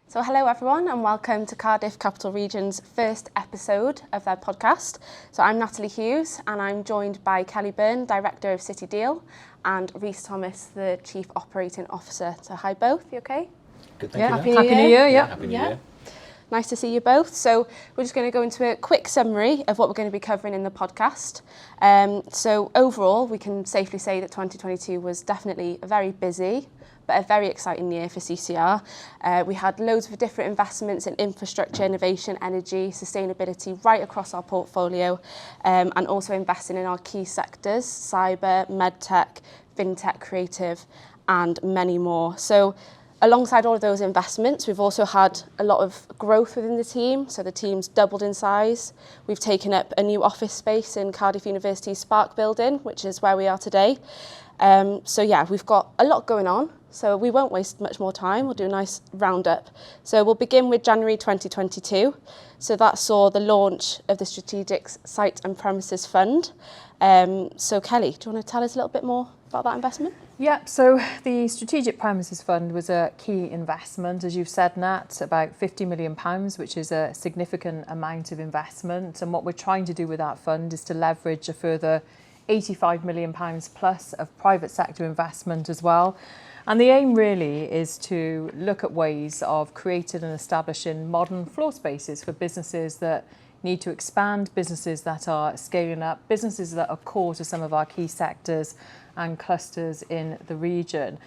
So hello everyone and welcome to Cardiff Capital Region's first episode of their podcast. So I'm Natalie Hughes and I'm joined by Kellie Beirne, Director of City Deal, and Rhys Thomas, the Chief Operating Officer. So hi both, you okay? Good, thank you. Happy New Year. Yeah. Happy New Year. Nice to see you both. So we're just going to go into a quick summary of what we're going to be covering in the podcast. So overall, we can safely say that 2022 was definitely a very busy but a very exciting year for CCR. We had loads of different investments in infrastructure, innovation, energy, sustainability right across our portfolio, and also investing in our key sectors, cyber, medtech, FinTech, creative, and many more. So alongside all of those investments, we've also had a lot of growth within the team. So the team's doubled in size. We've taken up a new office space in Cardiff University's Sbarc building, which is where we are today. So yeah, we've got a lot going on. So we won't waste much more time. We'll do a nice roundup. So we'll begin with January 2022. So that saw the launch of the Strategic Site and Premises Fund. So Kellie, do you want to tell us a little bit more about that investment? Yeah, so the Strategic Premises Fund was a key investment, as you've said, Nat, about £50 million, which is a significant amount of investment. And what we're trying to do with that fund is to leverage a further £85 million plus of private sector investment as well. And the aim really is to look at ways of creating and establishing modern floor spaces for businesses that need to expand, businesses that are scaling up, businesses that are core to some of our key sectors and clusters in the region.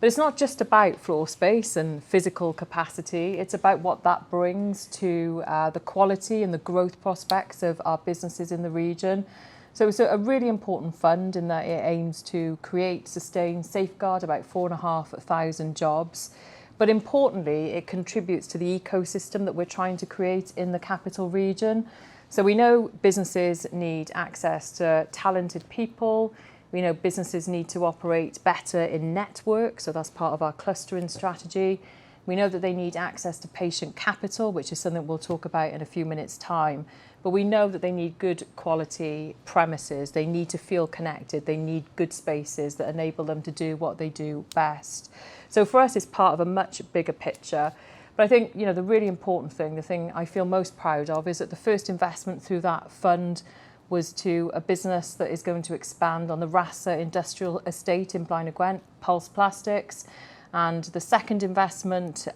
But it's not just about floor space and physical capacity, it's about what that brings to the quality and the growth prospects of our businesses in the region. So it's a really important fund in that it aims to create, sustain, safeguard about 4,500 jobs. But importantly, it contributes to the ecosystem that we're trying to create in the capital region. So we know businesses need access to talented people. We know businesses need to operate better in network, so that's part of our clustering strategy. We know that they need access to patient capital, which is something we'll talk about in a few minutes' time. But we know that they need good quality premises. They need to feel connected. They need good spaces that enable them to do what they do best. So for us, it's part of a much bigger picture. But I think, the really important thing, the thing I feel most proud of, is that the first investment through that fund was to a business that is going to expand on the Rasa industrial estate in Blaen y Gwent, Pulse Plastics. And the second investment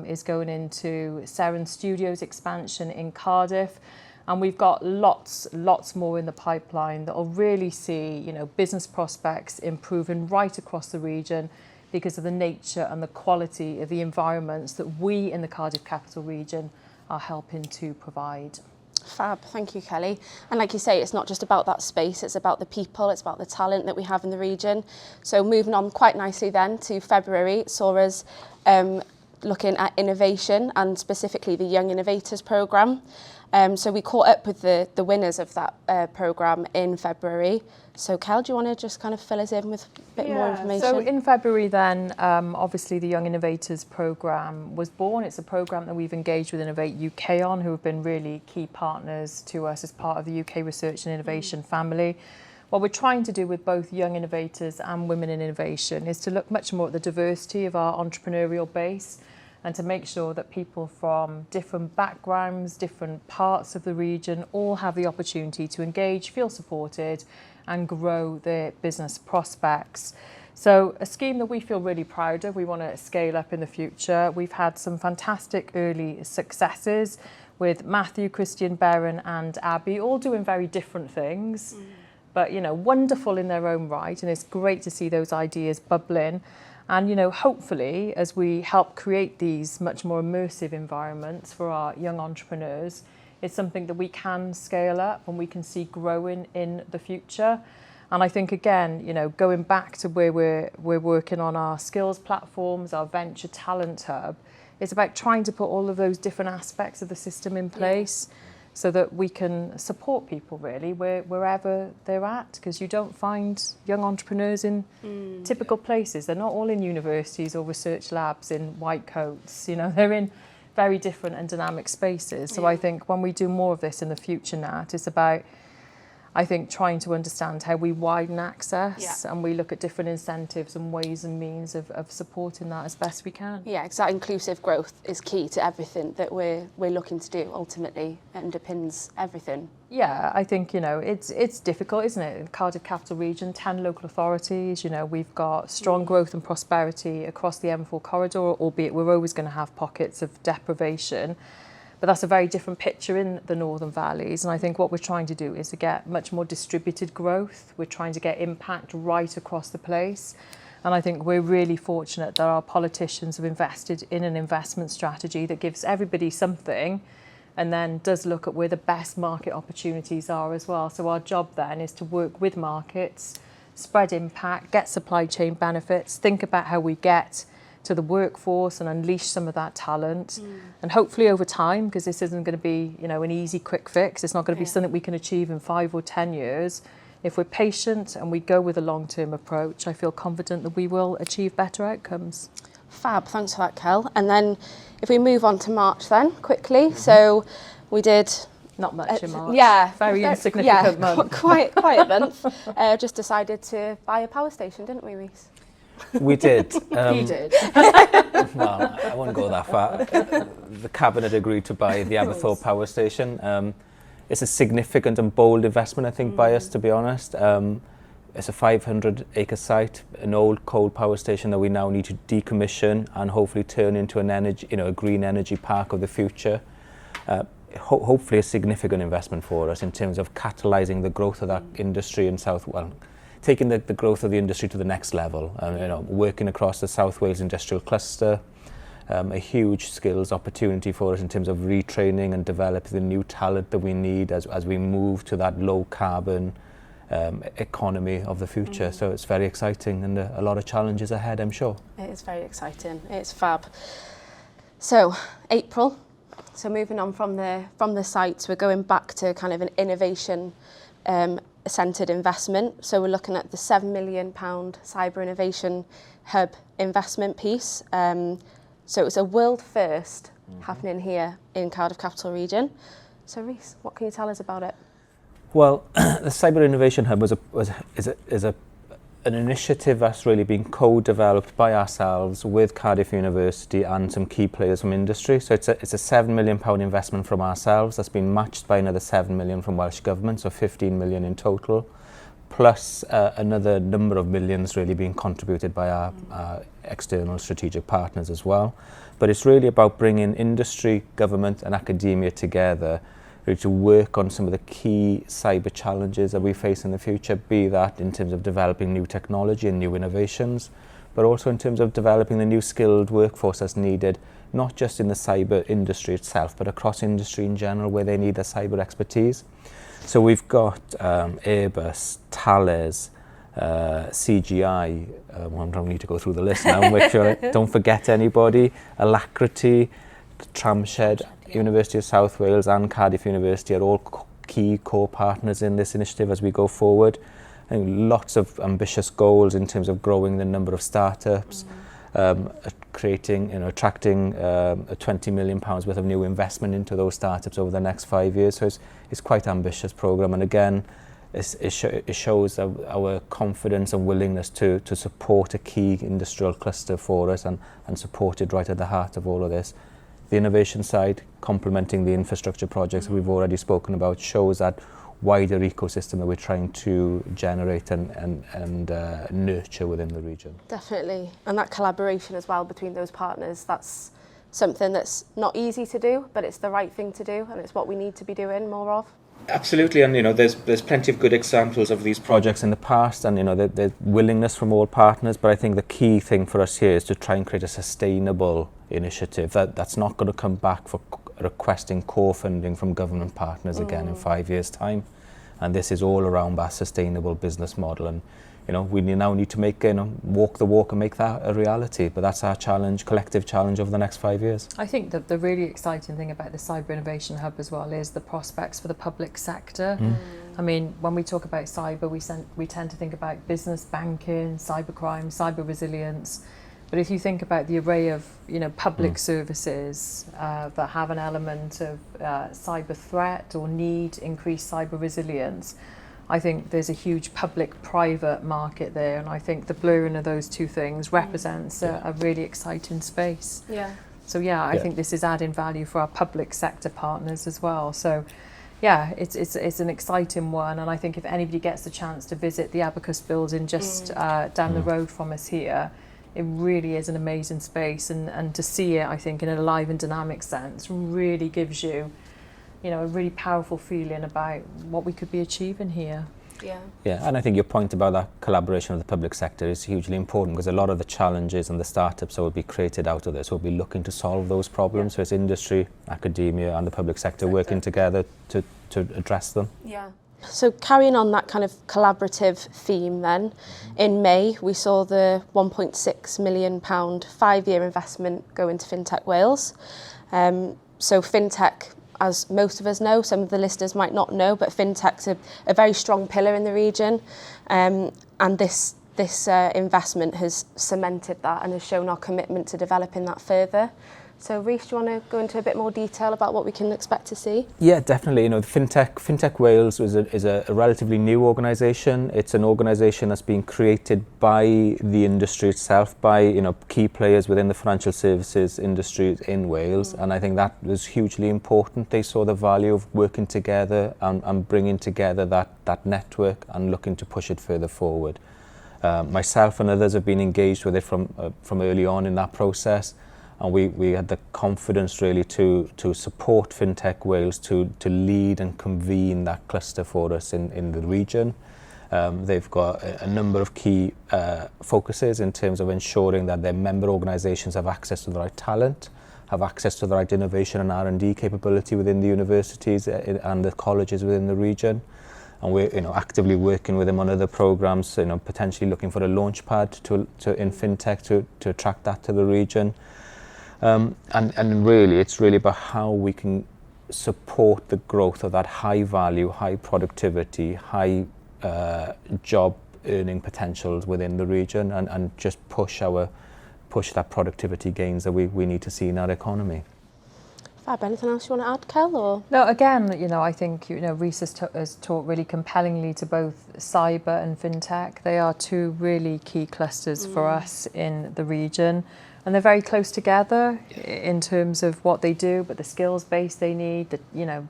is going into Seren Studios expansion in Cardiff. And we've got lots more in the pipeline that will really see, business prospects improving right across the region because of the nature and the quality of the environments that we in the Cardiff Capital Region are helping to provide. Fab, thank you, Kellie. And like you say, it's not just about that space, it's about the people, it's about the talent that we have in the region. So moving on quite nicely then to February, it saw us looking at innovation and specifically the Young Innovators programme. So we caught up with the winners of that programme in February. So Kel, do you want to just kind of fill us in with a bit more information? So in February then, obviously the Young Innovators programme was born. It's a programme that we've engaged with Innovate UK on, who have been really key partners to us as part of the UK Research and Innovation family. What we're trying to do with both Young Innovators and Women in Innovation is to look much more at the diversity of our entrepreneurial base and to make sure that people from different backgrounds, different parts of the region all have the opportunity to engage, feel supported and grow their business prospects. So a scheme that we feel really proud of, we want to scale up in the future. We've had some fantastic early successes with Matthew, Christian, Beirne and Abby, all doing very different things, but wonderful in their own right, and it's great to see those ideas bubbling. And, hopefully, as we help create these much more immersive environments for our young entrepreneurs, it's something that we can scale up and we can see growing in the future. And I think, again, going back to where we're working on our skills platforms, our venture talent hub, it's about trying to put all of those different aspects of the system in place. So that we can support people really wherever they're at, because you don't find young entrepreneurs in typical places. They're not all in universities or research labs in white coats. They're in very different and dynamic spaces. So I think when we do more of this in the future, Nat, it's about I think trying to understand how we widen access and we look at different incentives and ways and means of supporting that as best we can. Yeah, because that inclusive growth is key to everything that we're looking to do. Ultimately, it underpins everything. Yeah, I think, it's difficult, isn't it? In Cardiff Capital Region, 10 local authorities, we've got strong growth and prosperity across the M4 corridor, albeit we're always going to have pockets of deprivation. But that's a very different picture in the Northern Valleys. And I think what we're trying to do is to get much more distributed growth. We're trying to get impact right across the place. And I think we're really fortunate that our politicians have invested in an investment strategy that gives everybody something and then does look at where the best market opportunities are as well. So our job then is to work with markets, spread impact, get supply chain benefits, think about how we get to the workforce and unleash some of that talent. And hopefully over time, because this isn't going to be, an easy quick fix, it's not going to be something we can achieve in 5 or 10 years. If we're patient and we go with a long-term approach, I feel confident that we will achieve better outcomes. Fab, thanks for that, Kel. And then if we move on to March then, quickly. So we did... Not much in March. Yeah. Very insignificant month. Quiet month. Just decided to buy a power station, didn't we, Rhys? We did. You did. Well, I won't go that far. The Cabinet agreed to buy the Aberthaw power station. It's a significant and bold investment, I think, by us, to be honest. It's a 500-acre site, an old coal power station that we now need to decommission and hopefully turn into an energy, a green energy park of the future. Hopefully a significant investment for us in terms of catalysing the growth of that industry in taking the growth of the industry to the next level. Working across the South Wales industrial cluster, a huge skills opportunity for us in terms of retraining and developing the new talent that we need as we move to that low carbon economy of the future. So it's very exciting and a lot of challenges ahead, I'm sure. It is very exciting. It's fab. So April. So moving on from the sites, we're going back to kind of an innovation centred investment. So we're looking at the £7 million cyber innovation hub investment piece. So it's a world first happening here in Cardiff Capital Region. So Rhys, what can you tell us about it? Well, the Cyber Innovation Hub is an initiative that's really been co-developed by ourselves with Cardiff University and some key players from industry. So it's a £7 million investment from ourselves that's been matched by another £7 million from Welsh Government, so £15 million in total, plus another number of millions really being contributed by our external strategic partners as well. But it's really about bringing industry, government and academia together to work on some of the key cyber challenges that we face in the future, be that in terms of developing new technology and new innovations, but also in terms of developing the new skilled workforce that's needed, not just in the cyber industry itself, but across industry in general where they need the cyber expertise. So we've got Airbus, Thales, CGI, I don't need to go through the list now, make sure I don't forget anybody, Alacrity, Tramshed, University of South Wales and Cardiff University are all key core partners in this initiative as we go forward. I think lots of ambitious goals in terms of growing the number of startups, attracting a £20 million worth of new investment into those startups over the next 5 years. So it's quite an ambitious programme, and again it shows our confidence and willingness to support a key industrial cluster for us and support it right at the heart of all of this. The innovation side, complementing the infrastructure projects we've already spoken about, shows that wider ecosystem that we're trying to generate and nurture within the region. Definitely. And that collaboration as well between those partners, that's something that's not easy to do, but it's the right thing to do, and it's what we need to be doing more of. Absolutely, and there's plenty of good examples of these projects in the past, and there's willingness from all partners. But I think the key thing for us here is to try and create a sustainable initiative that's not going to come back for requesting core funding from government partners again in 5 years' time. And this is all around our sustainable business model, and we now need to make walk the walk and make that a reality. But that's our challenge, collective challenge over the next 5 years. I think that the really exciting thing about the Cyber Innovation Hub as well is the prospects for the public sector. I mean, when we talk about cyber, we tend to think about business banking, cybercrime, cyber resilience. But if you think about the array of public services that have an element of cyber threat or need increased cyber resilience, I think there's a huge public-private market there, and I think the blurring of those two things represents a really exciting space. Yeah. So I think this is adding value for our public sector partners as well. So it's an exciting one, and I think if anybody gets the chance to visit the Abacus building just down the road from us here, it really is an amazing space, and to see it, I think, in a live and dynamic sense really gives you, a really powerful feeling about what we could be achieving here. Yeah, and I think your point about that collaboration with the public sector is hugely important, because a lot of the challenges and the startups that will be created out of this will be looking to solve those problems. So it's industry, academia and the public sector working together to address them. Yeah. So carrying on that kind of collaborative theme then, in May we saw the £1.6 million 5-year investment go into FinTech Wales. So FinTech, as most of us know, some of the listeners might not know, but FinTech's a very strong pillar in the region, and this investment has cemented that and has shown our commitment to developing that further. So Rhys, do you want to go into a bit more detail about what we can expect to see? Yeah, definitely. FinTech Wales is a relatively new organisation. It's an organisation that's been created by the industry itself, by key players within the financial services industry in Wales, and I think that was hugely important. They saw the value of working together and bringing together that network and looking to push it further forward. Myself and others have been engaged with it from early on in that process. And we had the confidence really to support FinTech Wales to lead and convene that cluster for us in the region. They've got a number of key focuses in terms of ensuring that their member organisations have access to the right talent, have access to the right innovation and R&D capability within the universities and the colleges within the region. And we're actively working with them on other programmes, potentially looking for a launch pad in FinTech to attract that to the region. And really, it's really about how we can support the growth of that high value, high productivity, high job earning potentials within the region, and just push that productivity gains that we need to see in our economy. Fab, anything else you want to add, Kel? Or? No, again, I think Rhys has talked really compellingly to both cyber and FinTech. They are two really key clusters for us in the region. And they're very close together in terms of what they do, but the skills base they need, the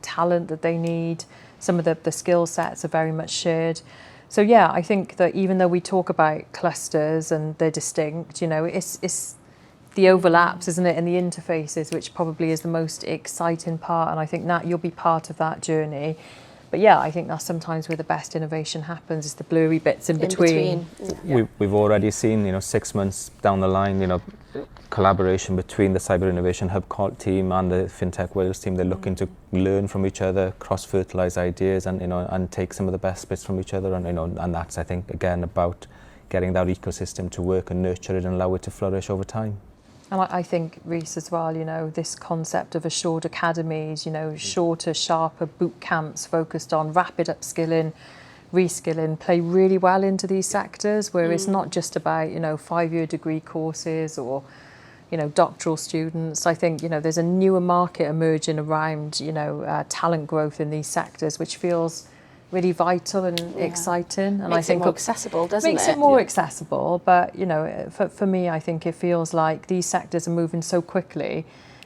talent that they need, some of the skill sets are very much shared. So I think that even though we talk about clusters and they're distinct, it's the overlaps, isn't it, and the interfaces, which probably is the most exciting part. And I think, Nat, you'll be part of that journey. But I think that's sometimes where the best innovation happens, is the blurry bits in between. Yeah. We've already seen, 6 months down the line, collaboration between the Cyber Innovation Hub team and the FinTech Wales team. They're looking to learn from each other, cross-fertilise ideas, and take some of the best bits from each other. And that's, I think, again, about getting that ecosystem to work and nurture it and allow it to flourish over time. And I think, Rhys, as well, this concept of assured academies, shorter, sharper boot camps focused on rapid upskilling, reskilling, play really well into these sectors, where it's not just about, 5-year degree courses or, doctoral students. I think, there's a newer market emerging around, talent growth in these sectors, which feels really vital and exciting, and makes I think it more accessible, doesn't it? Makes it more accessible, but for me, I think it feels like these sectors are moving so quickly.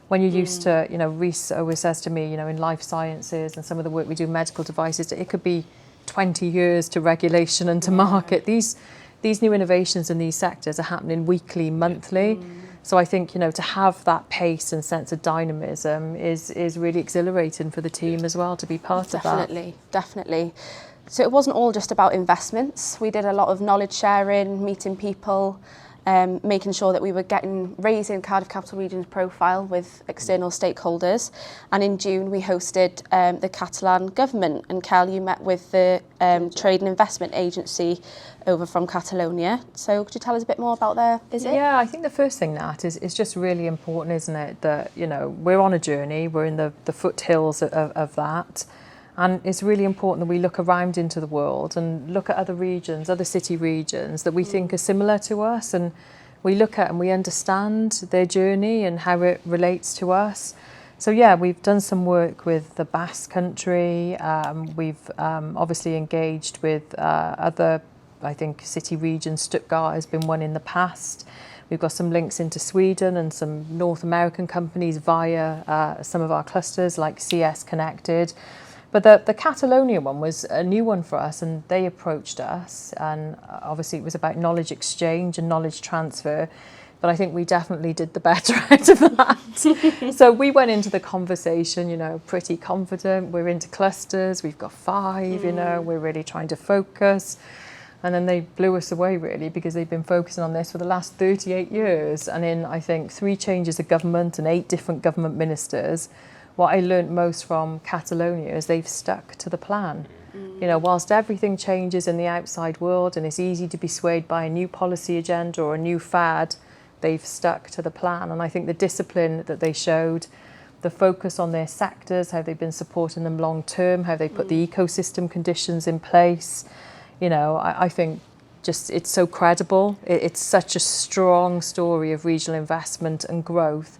When you're used to, Rhys always says to me, in life sciences and some of the work we do, medical devices, it could be 20 years to regulation and to market. These new innovations in these sectors are happening weekly, monthly. So I think, to have that pace and sense of dynamism is really exhilarating for the team as well, to be part of that. Definitely. So it wasn't all just about investments. We did a lot of knowledge sharing, meeting people, making sure that we were raising Cardiff Capital Region's profile with external stakeholders. And in June, we hosted the Catalan government. And Kel, you met with the Trade and Investment Agency over from Catalonia. So could you tell us a bit more about their visit? Yeah, I think the first thing, Nat, is just really important, isn't it? That, we're on a journey, we're in the foothills of that. And it's really important that we look around into the world and look at other regions, other city regions that we think are similar to us, and we look at and we understand their journey and how it relates to us. So yeah, we've done some work with the Basque Country. We've obviously engaged with other, I think, city regions. Stuttgart has been one in the past. We've got some links into Sweden and some North American companies via some of our clusters like CS Connected. But the Catalonia one was a new one for us, and they approached us, and obviously it was about knowledge exchange and knowledge transfer. But I think we definitely did the better out of that. So we went into the conversation, you know, pretty confident. We're into clusters. We've got 5, you know, we're really trying to focus. And then they blew us away, really, because they've been focusing on this for the last 38 years. And in, I think, 3 changes of government and 8 different government ministers, what I learned most from Catalonia is they've stuck to the plan. You know, whilst everything changes in the outside world and it's easy to be swayed by a new policy agenda or a new fad, they've stuck to the plan. And I think the discipline that they showed, the focus on their sectors, how they've been supporting them long term, how they put the ecosystem conditions in place, you know, I think just it's so credible. It's such a strong story of regional investment and growth.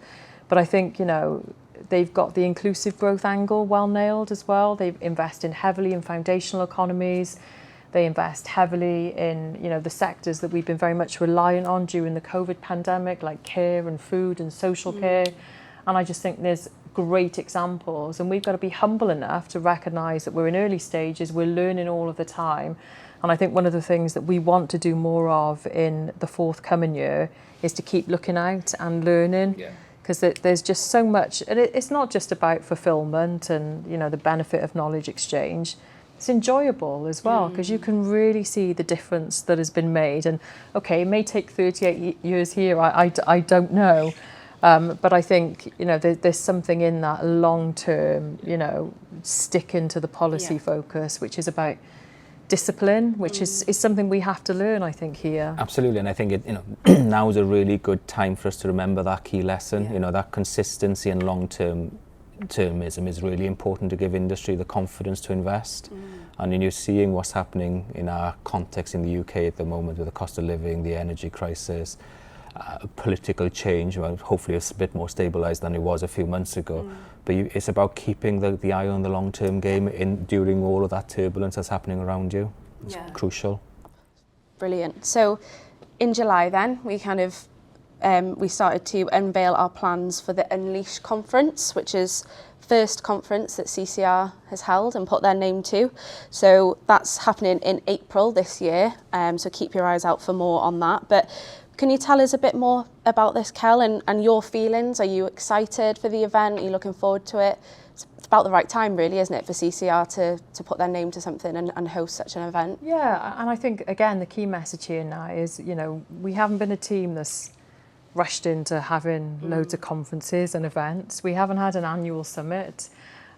But I think, you know, they've got the inclusive growth angle well nailed as well. They've invested heavily in foundational economies. They invest heavily in, you know, the sectors that we've been very much reliant on during the COVID pandemic, like care and food and social care. And I just think there's great examples, and we've got to be humble enough to recognise that we're in early stages, we're learning all of the time. And I think one of the things that we want to do more of in the forthcoming year is to keep looking out and learning. Because there's just so much, and it's not just about fulfilment and, you know, the benefit of knowledge exchange. It's enjoyable as well, because you can really see the difference that has been made. And okay, it may take 38 years here, I don't know. But I think, you know, there's something in that long-term, you know, sticking to the policy focus, which is about discipline, which is something we have to learn, I think, here. Absolutely, and I think now is a really good time for us to remember that key lesson. You know, that consistency and long-termism is really important to give industry the confidence to invest. And you're seeing what's happening in our context in the UK at the moment with the cost of living, the energy crisis, political change. Well, hopefully it's a bit more stabilised than it was a few months ago. But it's about keeping the eye on the long-term game during all of that turbulence that's happening around you. It's crucial. Brilliant. So in July then, we kind of we started to unveil our plans for the Unleash conference, which is first conference that CCR has held and put their name to. So that's happening in April this year. So keep your eyes out for more on that. But can you tell us a bit more about this, Kel, and your feelings? Are you excited for the event? Are you looking forward to it? It's about the right time, really, isn't it, for CCR to put their name to something and host such an event? Yeah, and I think, again, the key message here now is, you know, we haven't been a team that's rushed into having loads of conferences and events. We haven't had an annual summit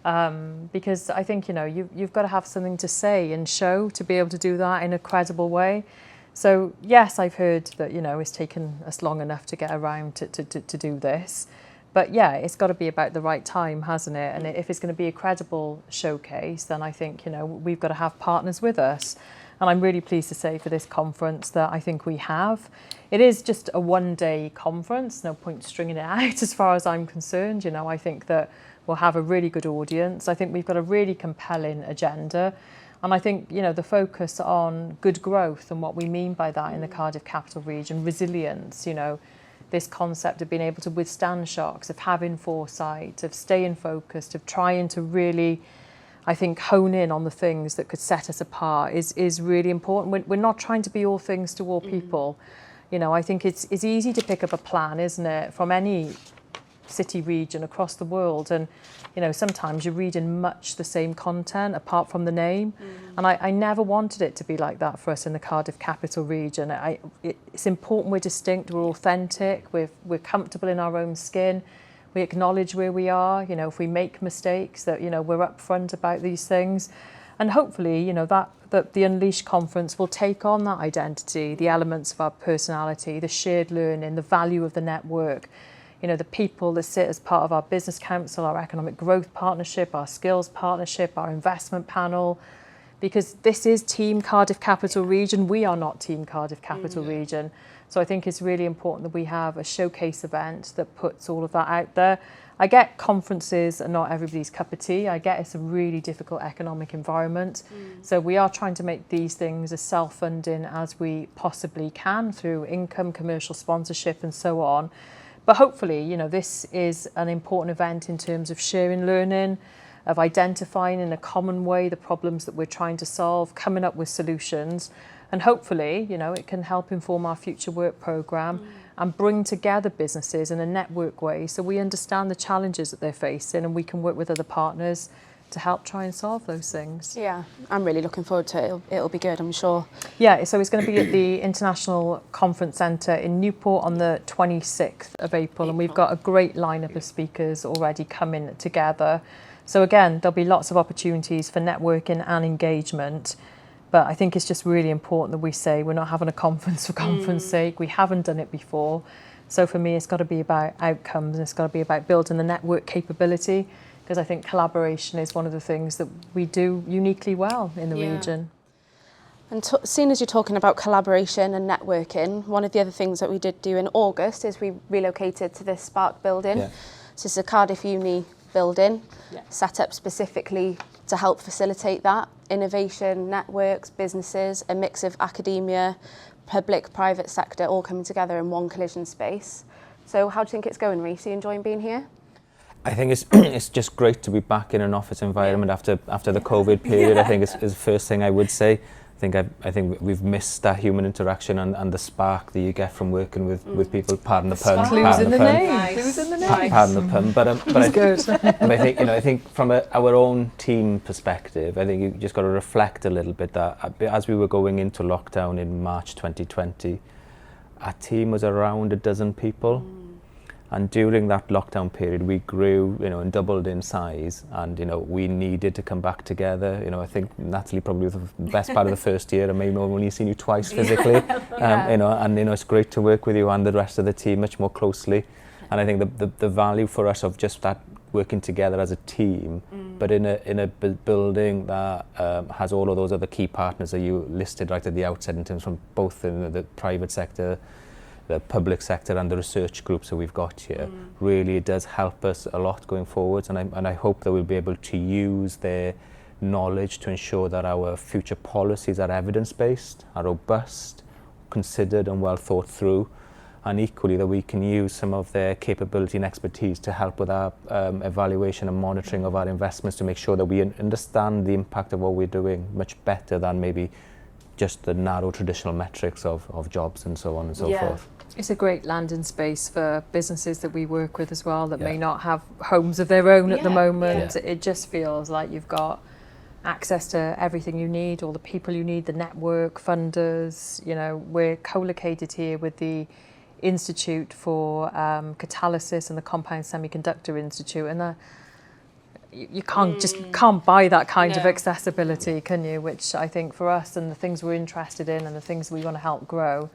because I think, you know, you've got to have something to say and show to be able to do that in a credible way. So yes, I've heard that, you know, it's taken us long enough to get around to do this. But yeah, it's got to be about the right time, hasn't it? And if it's going to be a credible showcase, then I think, you know, we've got to have partners with us. And I'm really pleased to say for this conference that I think we have. It is just a one-day conference, no point stringing it out as far as I'm concerned. You know, I think that we'll have a really good audience. I think we've got a really compelling agenda. And I think, you know, the focus on good growth and what we mean by that in the Cardiff Capital Region, resilience, you know, this concept of being able to withstand shocks, of having foresight, of staying focused, of trying to really, I think, hone in on the things that could set us apart is really important. We're not trying to be all things to all people. You know, I think it's easy to pick up a plan, isn't it, from any city region across the world, and you know, sometimes you're reading much the same content apart from the name. And I never wanted it to be like that for us in the Cardiff Capital Region. It's important we're distinct, we're authentic, we're comfortable in our own skin, we acknowledge where we are, you know, if we make mistakes, that, you know, we're upfront about these things. And hopefully, you know, that the Unleash conference will take on that identity, the elements of our personality, the shared learning, the value of the network, you know, the people that sit as part of our business council, our economic growth partnership, our skills partnership, our investment panel, because this is Team Cardiff Capital Region. We are not Team Cardiff Capital Region. So I think it's really important that we have a showcase event that puts all of that out there. I get conferences are not everybody's cup of tea. I get it's a really difficult economic environment. So we are trying to make these things as self-funding as we possibly can through income, commercial sponsorship and so on. But hopefully, you know, this is an important event in terms of sharing learning, of identifying in a common way the problems that we're trying to solve, coming up with solutions. And hopefully, you know, it can help inform our future work programme and bring together businesses in a network way so we understand the challenges that they're facing and we can work with other partners to help try and solve those things. Yeah, I'm really looking forward to it. It'll be good, I'm sure. Yeah, so it's going to be at the International Conference Centre in Newport on the 26th of April, and we've got a great lineup of speakers already coming together. So again, there'll be lots of opportunities for networking and engagement. But I think it's just really important that we say we're not having a conference for conference sake. We haven't done it before. So for me, it's got to be about outcomes and it's got to be about building the network capability, because I think collaboration is one of the things that we do uniquely well in the region. And seeing as you're talking about collaboration and networking, one of the other things that we did do in August is we relocated to this Sbarc building. So it's a Cardiff Uni building, set up specifically to help facilitate that. Innovation, networks, businesses, a mix of academia, public, private sector, all coming together in one collision space. So how do you think it's going, Rhys? Are you enjoying being here? I think it's just great to be back in an office environment after the COVID period. I think is the first thing I would say. I think we've missed that human interaction and the spark that you get from working with people. Pardon the pun. Clues in the name. Clues in the name. Pardon the pun. But I think from our own team perspective, I think you just got to reflect a little bit that as we were going into lockdown in March 2020, our team was around a dozen people. And during that lockdown period, we grew, and doubled in size, and we needed to come back together. I think Natalie probably was the best part of the first year. I may have only seen you twice physically, and it's great to work with you and the rest of the team much more closely. And I think the value for us of just that working together as a team, but in a building that has all of those other key partners that you listed right at the outset, in terms from both the private sector, the public sector and the research groups that we've got here, really it does help us a lot going forwards, and I hope that we'll be able to use their knowledge to ensure that our future policies are evidence-based, are robust, considered and well thought through, and equally that we can use some of their capability and expertise to help with our evaluation and monitoring of our investments, to make sure that we understand the impact of what we're doing much better than maybe just the narrow traditional metrics of jobs and so on and so forth. It's a great landing space for businesses that we work with as well that may not have homes of their own at the moment. It just feels like you've got access to everything you need, all the people you need, the network, funders. We're co-located here with the Institute for Catalysis and the Compound Semiconductor Institute, and you can't buy that kind of accessibility, can you? Which I think for us and the things we're interested in and the things we want to help grow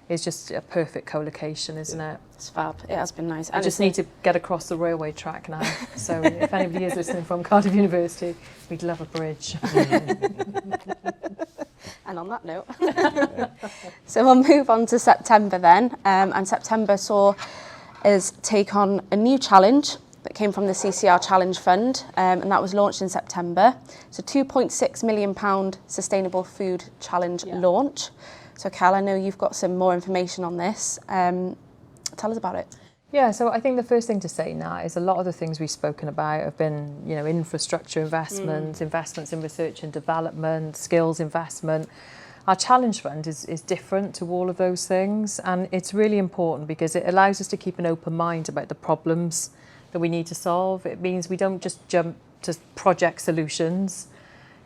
is just a perfect co-location, isn't it? It's fab. It has been nice. I just need to get across the railway track now. So if anybody is listening from Cardiff University, we'd love a bridge. And on that note, so we'll move on to September then. And September saw us take on a new challenge that came from the CCR Challenge Fund, and that was launched in September. So £2.6 million Sustainable Food Challenge launch. So Cal, I know you've got some more information on this. Tell us about it. Yeah, so I think the first thing to say now is a lot of the things we've spoken about have been, infrastructure investments, investments in research and development, skills investment. Our Challenge Fund is different to all of those things, and it's really important because it allows us to keep an open mind about the problems that we need to solve. It means we don't just jump to project solutions.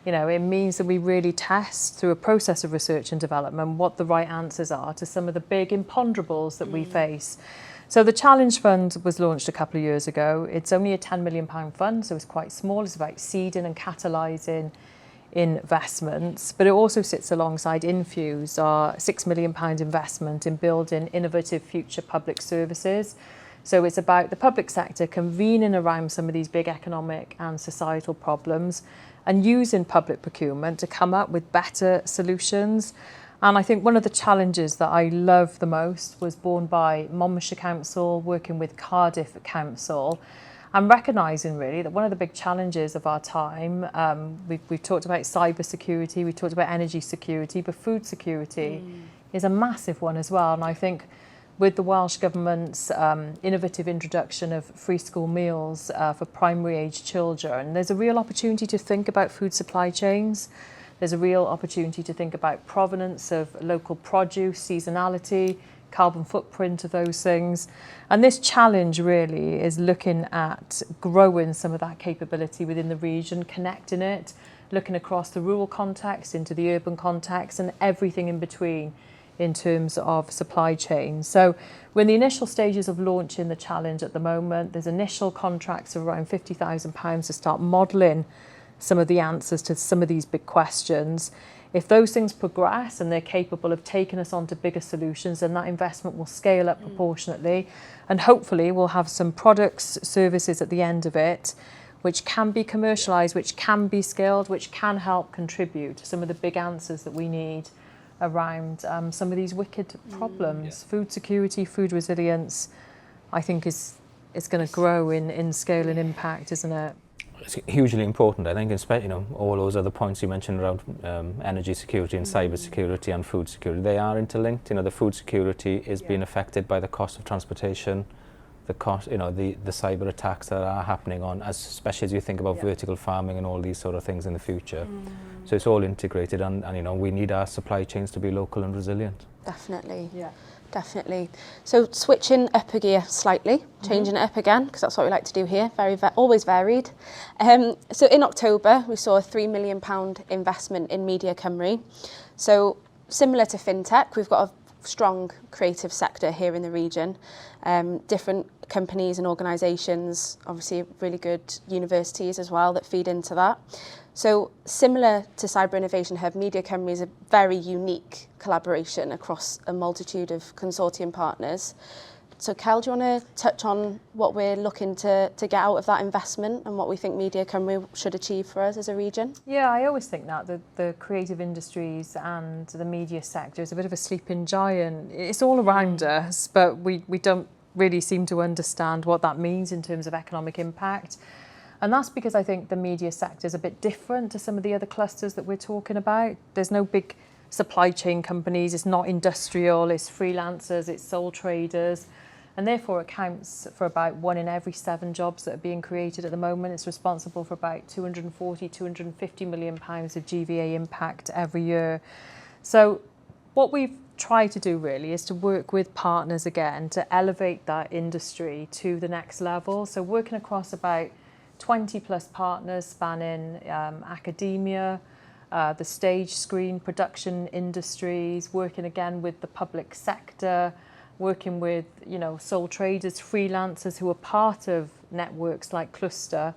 It means that we really test through a process of research and development what the right answers are to some of the big imponderables that we face. So the Challenge Fund was launched a couple of years ago. It's only a £10 million fund, so it's quite small. It's about seeding and catalysing investments, but it also sits alongside Infuse, our £6 million investment in building innovative future public services. So it's about the public sector convening around some of these big economic and societal problems and using public procurement to come up with better solutions. And I think one of the challenges that I love the most was borne by Monmouthshire Council, working with Cardiff Council. and recognising really that one of the big challenges of our time, we've talked about cyber security, we talked about energy security, but food security is a massive one as well. And I think with the Welsh Government's innovative introduction of free school meals for primary age children, there's a real opportunity to think about food supply chains. There's a real opportunity to think about provenance of local produce, seasonality, carbon footprint of those things. And this challenge really is looking at growing some of that capability within the region, connecting it, looking across the rural context into the urban context and everything in between in terms of supply chain. So we're in the initial stages of launching the challenge at the moment. There's initial contracts of around £50,000 to start modelling some of the answers to some of these big questions. If those things progress and they're capable of taking us on to bigger solutions, then that investment will scale up proportionately. And hopefully we'll have some products, services at the end of it, which can be commercialised, which can be scaled, which can help contribute to some of the big answers that we need around some of these wicked problems. Food security, food resilience, I think is going to grow in scale and impact, isn't it? It's hugely important, I think, especially, all those other points you mentioned around energy security and cyber security and food security, they are interlinked. The food security is being affected by the cost of transportation, the cost, the cyber attacks that are happening especially as you think about vertical farming and all these sort of things in the future. So it's all integrated, and we need our supply chains to be local and resilient. Definitely. Yeah. Definitely. So switching up a gear slightly, changing it up again, because that's what we like to do here, always varied. So in October, we saw a £3 million investment in Media Cymru. So similar to FinTech, we've got a strong creative sector here in the region. Different companies and organisations, obviously really good universities as well that feed into that. So similar to Cyber Innovation Hub, Media Cymru is a very unique collaboration across a multitude of consortium partners. So Kel, do you want to touch on what we're looking to get out of that investment and what we think Media Cymru should achieve for us as a region? Yeah, I always think that the creative industries and the media sector is a bit of a sleeping giant. It's all around us, but we don't really seem to understand what that means in terms of economic impact. And that's because I think the media sector is a bit different to some of the other clusters that we're talking about. There's no big supply chain companies, it's not industrial, it's freelancers, it's sole traders, and therefore accounts for about 1 in every 7 jobs that are being created at the moment. It's responsible for about £240–250 million of GVA impact every year. So what we've tried to do really is to work with partners again to elevate that industry to the next level. So working across about 20 plus partners spanning academia, the stage, screen, production industries, working again with the public sector, working with sole traders, freelancers who are part of networks like Cluster,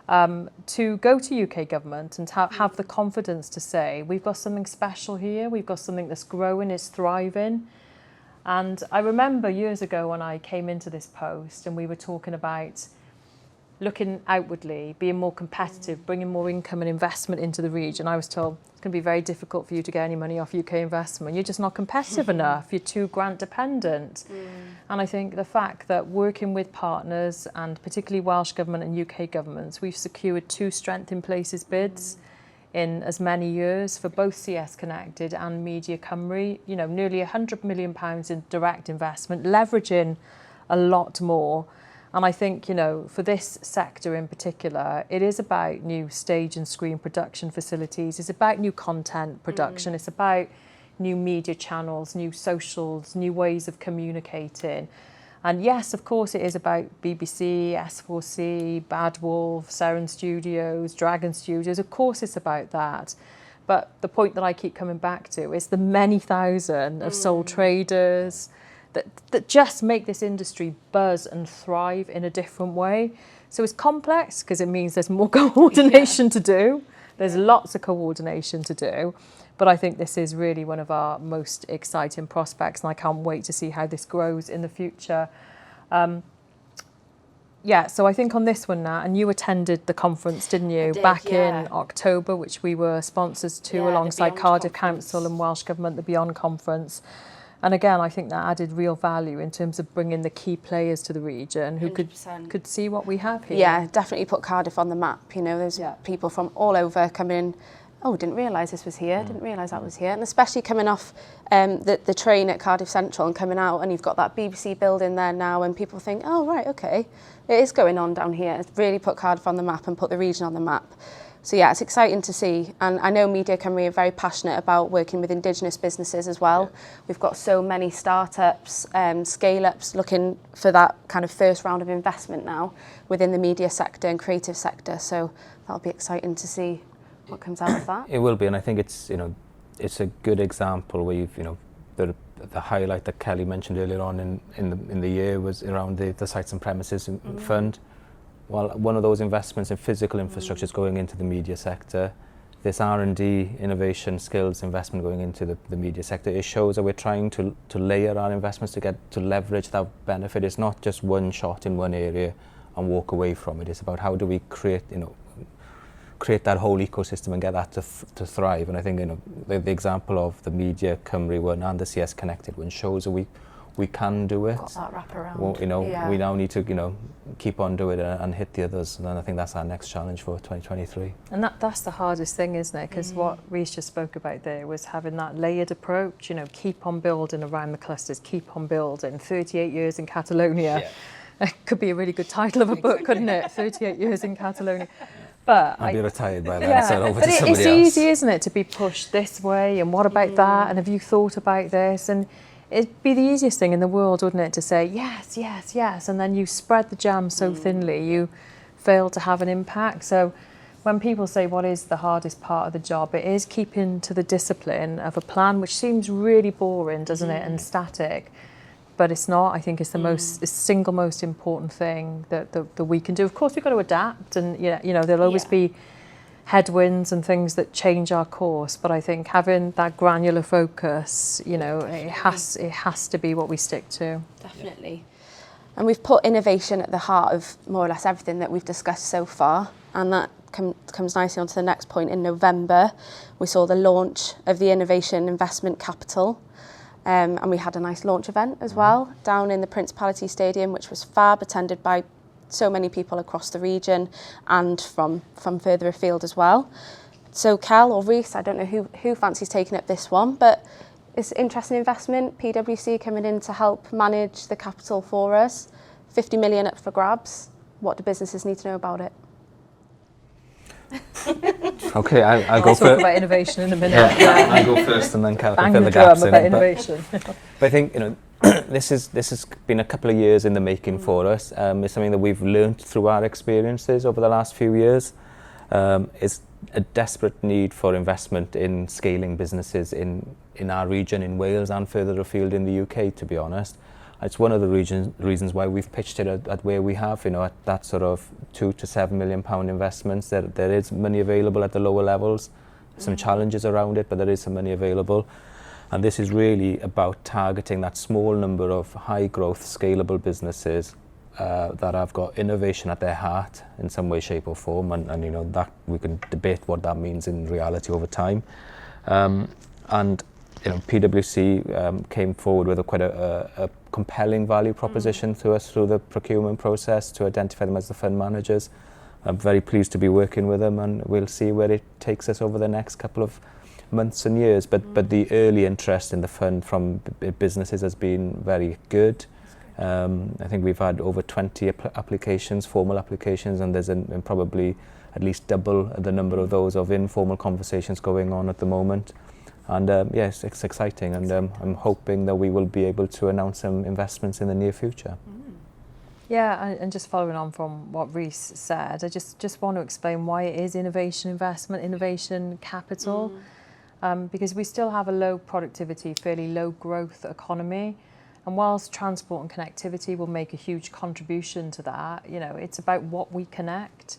to go to UK government and have the confidence to say, we've got something special here, we've got something that's growing, it's thriving. And I remember years ago when I came into this post and we were talking about looking outwardly, being more competitive, bringing more income and investment into the region. I was told it's going to be very difficult for you to get any money off UK investment. You're just not competitive enough. You're too grant dependent. And I think the fact that working with partners and particularly Welsh Government and UK governments, we've secured 2 Strength in Places bids in as many years for both CS Connected and Media Cymru. Nearly £100 million in direct investment, leveraging a lot more. And I think, for this sector in particular, it is about new stage and screen production facilities. It's about new content production. It's about new media channels, new socials, new ways of communicating. And yes, of course, it is about BBC, S4C, Bad Wolf, Seren Studios, Dragon Studios. Of course, it's about that. But the point that I keep coming back to is the many thousand of sole traders, that just make this industry buzz and thrive in a different way. So it's complex because it means there's more coordination to do. There's lots of coordination to do. But I think this is really one of our most exciting prospects, and I can't wait to see how this grows in the future. So I think on this one now, and you attended the conference, didn't you, in October, which we were sponsors to alongside Cardiff Council and Welsh Government, the Beyond Conference. And again, I think that added real value in terms of bringing the key players to the region who 100%. could see what we have here. Yeah, definitely put Cardiff on the map. You know, there's people from all over coming in. Oh, didn't realise this was here, didn't realise that was here. And especially coming off the train at Cardiff Central and coming out, and you've got that BBC building there now, and people think, oh, right, okay, it is going on down here. It's really put Cardiff on the map and put the region on the map. So yeah, it's exciting to see. And I know Media Cymru are very passionate about working with Indigenous businesses as well. Yeah. We've got so many startups, scale-ups looking for that kind of first round of investment now within the media sector and creative sector. So that'll be exciting to see what comes out of that. It will be, and I think it's, you know, it's a good example where you've, you know, the highlight that Kellie mentioned earlier on in the year was around the sites and premises fund. Well, one of those investments in physical infrastructure is going into the media sector. This R&D, innovation, skills investment going into the media sector, it shows that we're trying to layer our investments to leverage that benefit. It's not just one shot in one area and walk away from it. It's about how do we create that whole ecosystem and get that to thrive. And I think, you know, the example of the Media Cymru one and the CS Connected one shows that we can do it. Got that wrap around. Well, you know, we now need to, you know, keep on doing it and hit the others. And then I think that's our next challenge for 2023. And that's the hardest thing, isn't it? Because what Rhys just spoke about there was having that layered approach, you know, keep on building around the clusters, keep on building. 38 years in Catalonia. Yeah. It could be a really good title of a book, couldn't it? 38 years in Catalonia. But I'll be retired by then, so over to somebody else. It's easy, isn't it, to be pushed this way, and what about that, and have you thought about this? And it'd be the easiest thing in the world, wouldn't it, to say yes, yes, yes, and then you spread the jam so thinly, you fail to have an impact. So when people say what is the hardest part of the job, it is keeping to the discipline of a plan, which seems really boring, doesn't it, and static. But it's not. I think it's the single most important thing that we can do. Of course, we've got to adapt, and you know there'll always be headwinds and things that change our course. But I think having that granular focus, you know, it has to be what we stick to. Definitely. And we've put innovation at the heart of more or less everything that we've discussed so far, and that comes nicely onto the next point. In November, we saw the launch of the Innovation Investment Capital. And we had a nice launch event as well down in the Principality Stadium, which was fab, attended by so many people across the region and from further afield as well. So Kel or Rhys, I don't know who fancies taking up this one, but it's an interesting investment. PwC coming in to help manage the capital for us. 50 million up for grabs. What do businesses need to know about it? Okay, I'll go first. Talk first. about innovation in a minute. Yeah, I'll go first, and then Cal can Bang fill the the gaps drum in. about innovation. But I think, you know, this has been a couple of years in the making for us. It's something that we've learned through our experiences over the last few years. It's a desperate need for investment in scaling businesses in our region, in Wales and further afield in the UK, to be honest. It's one of the reasons why we've pitched it at where we have, you know, at that sort of £2 to £7 million investments. There is money available at the lower levels, some challenges around it, but there is some money available. And this is really about targeting that small number of high growth, scalable businesses that have got innovation at their heart in some way, shape or form. And you know, that we can debate what that means in reality over time. And you know, PwC came forward with quite a compelling value proposition to us through the procurement process to identify them as the fund managers. I'm very pleased to be working with them, and we'll see where it takes us over the next couple of months and years. But the early interest in the fund from businesses has been very good. I think we've had over 20 applications, formal applications, and there's probably at least double the number of those of informal conversations going on at the moment. And yes, it's exciting, and I'm hoping that we will be able to announce some investments in the near future. Yeah, and just following on from what Rhys said, I just want to explain why it is innovation investment, innovation capital, because we still have a low productivity, fairly low growth economy. And whilst transport and connectivity will make a huge contribution to that, you know, it's about what we connect.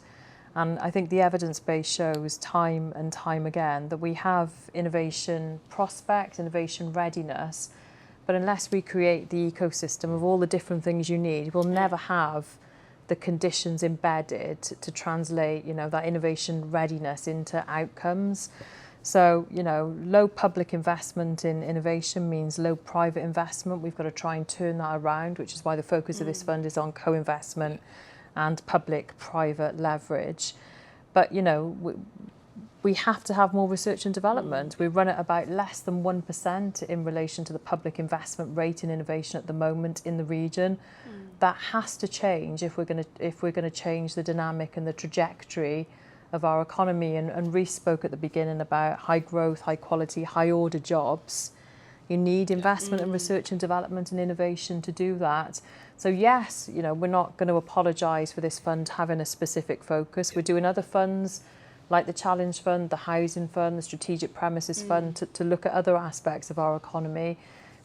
And I think the evidence base shows time and time again that we have innovation prospects, innovation readiness, but unless we create the ecosystem of all the different things you need, we'll never have the conditions embedded to translate, you know, that innovation readiness into outcomes. So, low public investment in innovation means low private investment. We've got to try and turn that around, which is why the focus of this fund is on co-investment and public-private leverage. But, we have to have more research and development. We run at about less than 1% in relation to the public investment rate in innovation at the moment in the region. That has to change if we're going to change the dynamic and the trajectory of our economy. And Rhys spoke at the beginning about high growth, high quality, high order jobs. You need investment in research and development and innovation to do that. So yes, we're not going to apologise for this fund having a specific focus. We're doing other funds like the Challenge Fund, the Housing Fund, the Strategic Premises Fund to look at other aspects of our economy.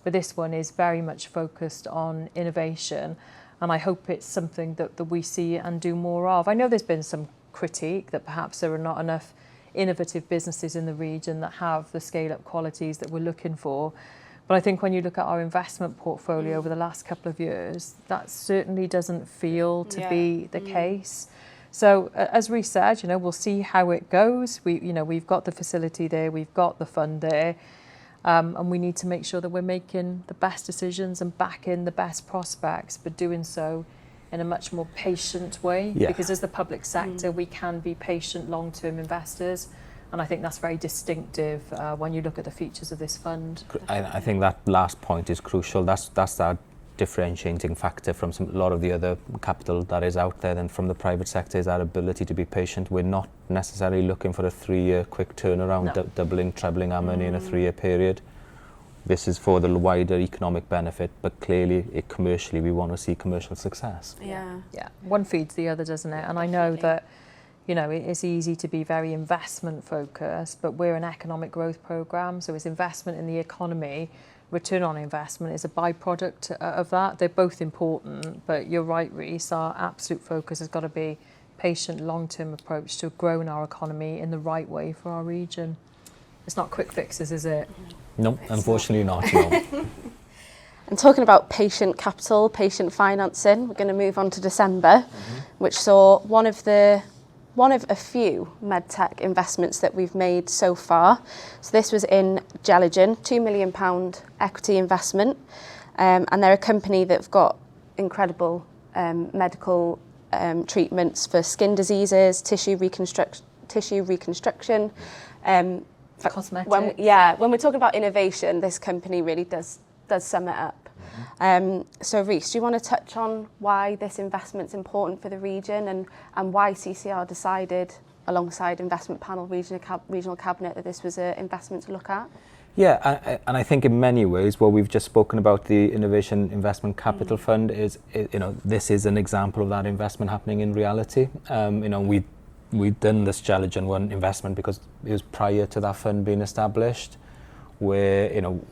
But this one is very much focused on innovation. And I hope it's something that we see and do more of. I know there's been some critique that perhaps there are not enough innovative businesses in the region that have the scale-up qualities that we're looking for. But I think when you look at our investment portfolio over the last couple of years, that certainly doesn't feel to be the case. So as Rhys said, we'll see how it goes. We've got the facility there, we've got the fund there, and we need to make sure that we're making the best decisions and backing the best prospects, but doing so in a much more patient way, because as the public sector, we can be patient long-term investors. And I think that's very distinctive when you look at the features of this fund. I think that last point is crucial. That's that differentiating factor from a lot of the other capital that is out there and from the private sector is our ability to be patient. We're not necessarily looking for a 3-year quick turnaround, doubling, trebling our money in a 3-year period. This is for the wider economic benefit, but clearly, commercially, we want to see commercial success. Yeah. One feeds the other, doesn't it? And I know that, it's easy to be very investment focused, but we're an economic growth programme, so it's investment in the economy. Return on investment is a byproduct of that. They're both important, but you're right, Rhys, our absolute focus has got to be patient, long-term approach to growing our economy in the right way for our region. It's not quick fixes, is it? No, unfortunately not, no. And talking about patient capital, patient financing, we're going to move on to December, which saw one of a few medtech investments that we've made so far. So this was in Jellagen, £2 million equity investment. And they're a company that've got incredible medical treatments for skin diseases, tissue reconstruction. Cosmetics. When we're talking about innovation, this company really does sum it up. So Rhys, do you want to touch on why this investment's important for the region and why CCR decided, alongside Investment Panel Regional Cabinet, that this was an investment to look at? Yeah, and I think in many ways, what we've just spoken about, the Innovation Investment Capital Fund, is this is an example of that investment happening in reality. We'd done this Jellagen one investment because it was prior to that fund being established, where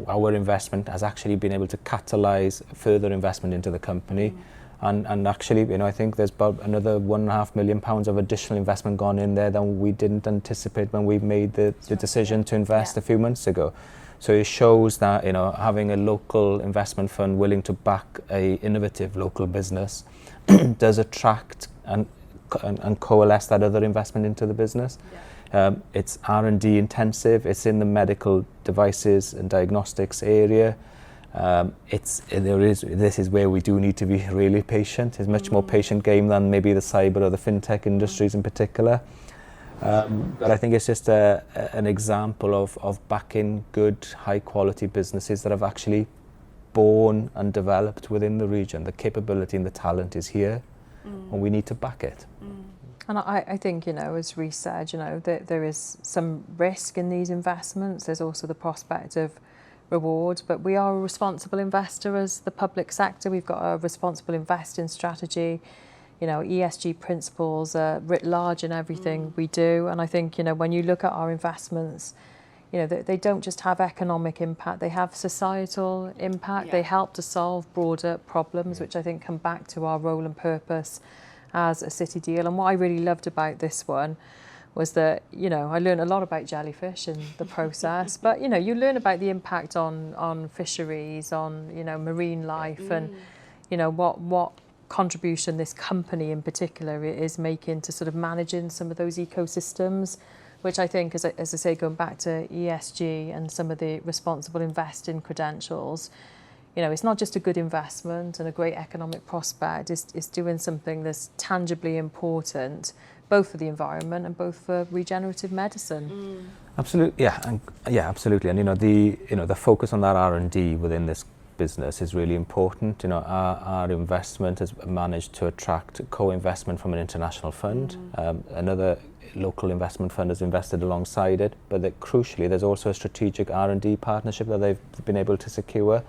our investment has actually been able to catalyse further investment into the company, and actually I think there's about another £1.5 million of additional investment gone in there than we didn't anticipate when we made the decision to invest a few months ago. So it shows that having a local investment fund willing to back a innovative local business does attract and coalesce that other investment into the business. It's R&D intensive. It's in the medical devices and diagnostics area. This is where we do need to be really patient. It's much more patient game than maybe the cyber or the fintech industries in particular. But I think it's just an example of backing good, high quality businesses that have actually born and developed within the region. The capability and the talent is here, and we need to back it. And I think, as Rhys said, there is some risk in these investments. There's also the prospect of reward, but we are a responsible investor as the public sector. We've got a responsible investing strategy. ESG principles are writ large in everything we do. And I think, when you look at our investments, they don't just have economic impact, they have societal impact. They help to solve broader problems, which I think come back to our role and purpose as a city deal. And what I really loved about this one was that, I learned a lot about jellyfish in the process, but, you learn about the impact on fisheries, on, marine life, and, what contribution this company in particular is making to sort of managing some of those ecosystems which I think, as I say, going back to ESG and some of the responsible investing credentials, you know, it's not just a good investment and a great economic prospect, it's doing something that's tangibly important, both for the environment and both for regenerative medicine. Absolutely, absolutely. And the focus on that R&D within this business is really important. You know, our investment has managed to attract co-investment from an international fund. Another local investment fund has invested alongside it, but crucially, there's also a strategic R&D partnership that they've been able to secure.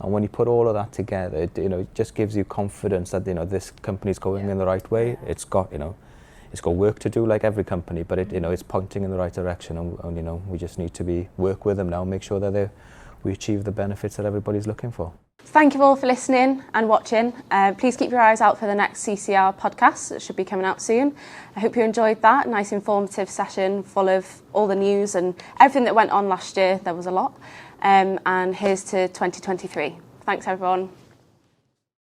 And when you put all of that together, it just gives you confidence that this company's going in the right way. It's got work to do like every company, but it's pointing in the right direction, and we just need to work with them now and make sure that we achieve the benefits that everybody's looking for. Thank you all for listening and watching. Please keep your eyes out for the next CCR podcast that should be coming out soon. I hope you enjoyed that. Nice informative session full of all the news and everything that went on last year. There was a lot. And here's to 2023. Thanks everyone.